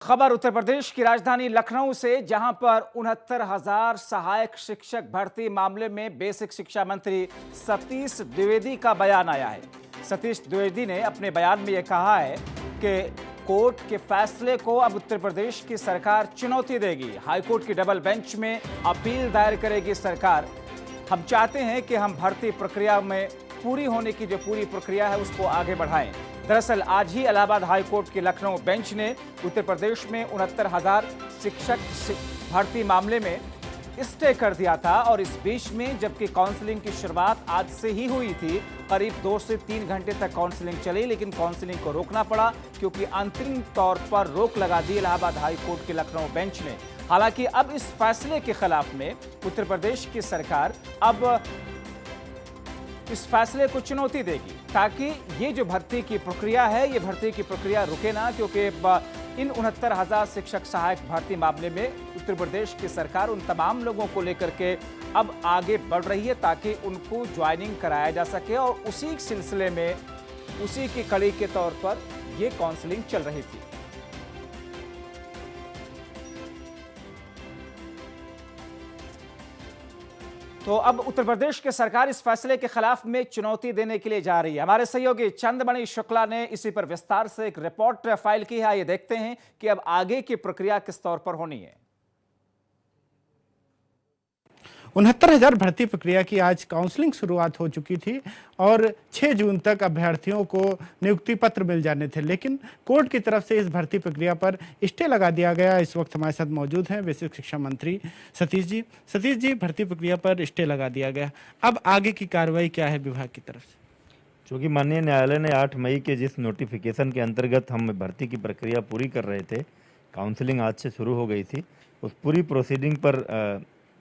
खबर उत्तर प्रदेश की राजधानी लखनऊ से, जहां पर 69,000 सहायक शिक्षक भर्ती मामले में बेसिक शिक्षा मंत्री सतीश द्विवेदी का बयान आया है। सतीश द्विवेदी ने अपने बयान में यह कहा है कि कोर्ट के फैसले को अब उत्तर प्रदेश की सरकार चुनौती देगी। हाईकोर्ट की डबल बेंच में अपील दायर करेगी सरकार। हम चाहते हैं कि हम भर्ती प्रक्रिया में पूरी होने की जो पूरी प्रक्रिया है उसको आगे बढ़ाएं। दरअसल आज ही इलाहाबाद हाईकोर्ट की लखनऊ बेंच ने उत्तर प्रदेश में 69,000 शिक्षक भर्ती मामले में स्टे कर दिया था और इस बीच में जबकि काउंसलिंग की शुरुआत आज से ही हुई थी, करीब 2 से 3 घंटे तक काउंसलिंग चली, लेकिन काउंसलिंग को रोकना पड़ा क्योंकि अंतरिम तौर पर रोक लगा दी इलाहाबाद हाईकोर्ट की लखनऊ बेंच ने। हालांकि अब इस फैसले के खिलाफ में उत्तर प्रदेश की सरकार अब इस फैसले को चुनौती देगी ताकि ये जो भर्ती की प्रक्रिया है, ये भर्ती की प्रक्रिया रुके ना, क्योंकि इन 69,000 शिक्षक सहायक भर्ती मामले में उत्तर प्रदेश की सरकार उन तमाम लोगों को लेकर के अब आगे बढ़ रही है ताकि उनको ज्वाइनिंग कराया जा सके और उसी सिलसिले में उसी की कड़ी के तौर पर ये काउंसलिंग चल रही थी। तो अब उत्तर प्रदेश की सरकार इस फैसले के खिलाफ में चुनौती देने के लिए जा रही है। हमारे सहयोगी चंद्रमणि शुक्ला ने इसी पर विस्तार से एक रिपोर्ट फाइल की है। ये देखते हैं कि अब आगे की प्रक्रिया किस तौर पर होनी है। 69,000 भर्ती प्रक्रिया की आज काउंसलिंग शुरुआत हो चुकी थी और 6 जून तक अभ्यर्थियों को नियुक्ति पत्र मिल जाने थे, लेकिन कोर्ट की तरफ से इस भर्ती प्रक्रिया पर स्टे लगा दिया गया। इस वक्त हमारे साथ मौजूद हैं बेसिक शिक्षा मंत्री सतीश जी। सतीश जी, भर्ती प्रक्रिया पर स्टे लगा दिया गया, अब आगे की कार्रवाई क्या है विभाग की तरफ से? चूँकि माननीय न्यायालय ने 8 मई के जिस नोटिफिकेशन के अंतर्गत हम भर्ती की प्रक्रिया पूरी कर रहे थे, काउंसलिंग आज से शुरू हो गई थी, उस पूरी प्रोसीडिंग पर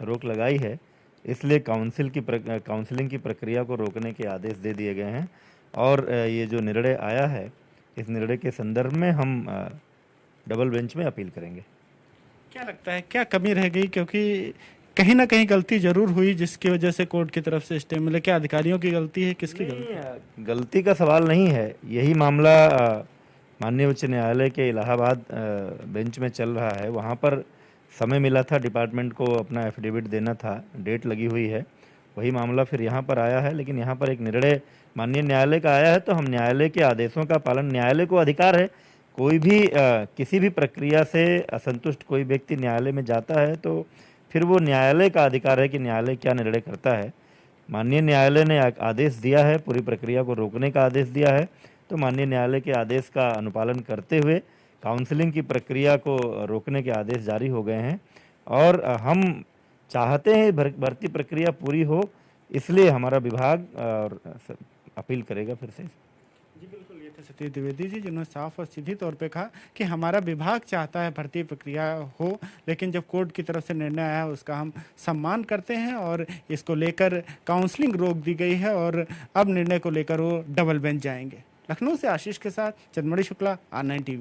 रोक लगाई है। इसलिए काउंसलिंग की प्रक्रिया को रोकने के आदेश दे दिए गए हैं और ये जो निर्णय आया है, इस निर्णय के संदर्भ में हम डबल बेंच में अपील करेंगे। क्या लगता है क्या कमी रह गई, क्योंकि कहीं ना कहीं गलती जरूर हुई जिसकी वजह से कोर्ट की तरफ से स्टे मिले? क्या अधिकारियों की गलती है, किसकी गलती? गलती का सवाल नहीं है। यही मामला माननीय उच्च न्यायालय के इलाहाबाद बेंच में चल रहा है। वहाँ पर समय मिला था, डिपार्टमेंट को अपना एफिडेविट देना था, डेट लगी हुई है। वही मामला फिर यहाँ पर आया है, लेकिन यहाँ पर एक निर्णय माननीय न्यायालय का आया है तो हम न्यायालय के आदेशों का पालन, न्यायालय को अधिकार है, कोई भी किसी भी प्रक्रिया से असंतुष्ट कोई व्यक्ति न्यायालय में जाता है तो फिर वो न्यायालय का अधिकार है कि न्यायालय क्या निर्णय करता है। माननीय न्यायालय ने आदेश दिया है, पूरी प्रक्रिया को रोकने का आदेश दिया है, तो माननीय न्यायालय के आदेश का अनुपालन करते हुए काउंसलिंग की प्रक्रिया को रोकने के आदेश जारी हो गए हैं और हम चाहते हैं भर्ती प्रक्रिया पूरी हो, इसलिए हमारा विभाग अपील करेगा फिर से। जी बिल्कुल, ये थे सतीश द्विवेदी जी, जिन्होंने साफ और सीधी तौर पे कहा कि हमारा विभाग चाहता है भर्ती प्रक्रिया हो, लेकिन जब कोर्ट की तरफ से निर्णय आया उसका हम सम्मान करते हैं और इसको लेकर काउंसलिंग रोक दी गई है और अब निर्णय को लेकर वो डबल बेंच जाएंगे। लखनऊ से आशीष के साथ चंद्रमणि शुक्ला, R9 TV।